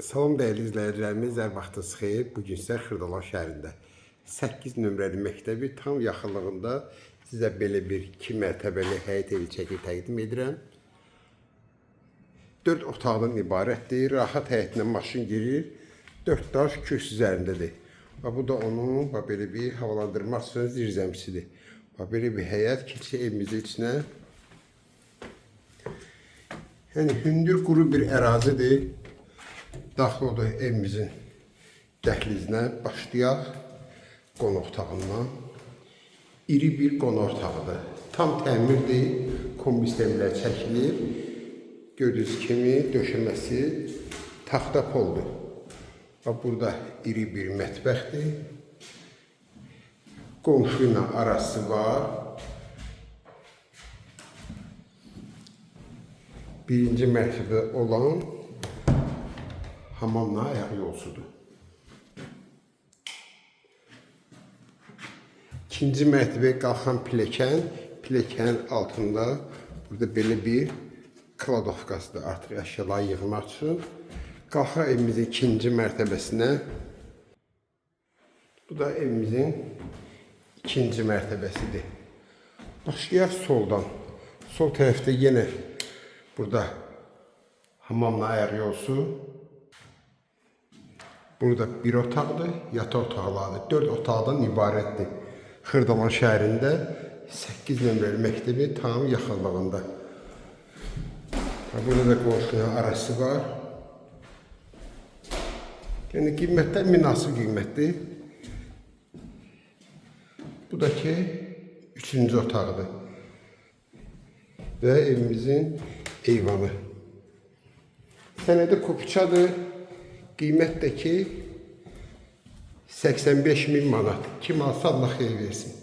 Salam dəyərli izləyicilərimiz, hər vaxtınız xeyir. Bugün sizə Xırdalan şəhərində 8 nömrəli məktəbi tam yaxınlığında sizə belə bir 2 mərtəbəli həyət evi çəkib təqdim edirəm. 4 otaqdan ibarətdir. Rahat həyətinə maşın girir. 4 daş köks üzərindədir. Bu da onun belə bir havalandırma üçün zirzəmisidir. Belə bir həyət keçir evimizin içinə. Yəni hündür quru bir ərazidir. Daxil oldu evimizin dəhlizinə. Başlayaq qonaq otağından. İri bir qonaq otağıdır. Tam təmirdir. Kombi sistemlər çəkilir. Gördüyünüz kimi döşəməsi taxta poldur. Burada iri bir mətbəxdir. Qonşu ilə arası var. Birinci mərtəbədə olan hamamla ayaq yolsudur. İkinci mərtəbəyə qalxan piləkənin altında burada belə bir kladovkasıdır artıq əşyaları yığmaq üçün. Qalxaq evimizin ikinci mərtəbəsinə. Bu da evimizin ikinci mərtəbəsidir. Başlayaq soldan. Sol tərəfdə yenə burada hamamla ayaq yolsu. Burada bir otaqdır, yataq otaqlardır. 4 otaqdan ibarətdir. Xırdalan şəhərində 8 nömrəli məktəbi tam yaxınlığında. Burada da qonşunun arası var. Yəni qiymətlər münasib qiymətdir. Bu da ki 3-cü otaqdır. Və evimizin eyvanı. Sənədi kopçadır. Qiymət də ki 85.000 manat. Kim alsa Allah xeyir versin.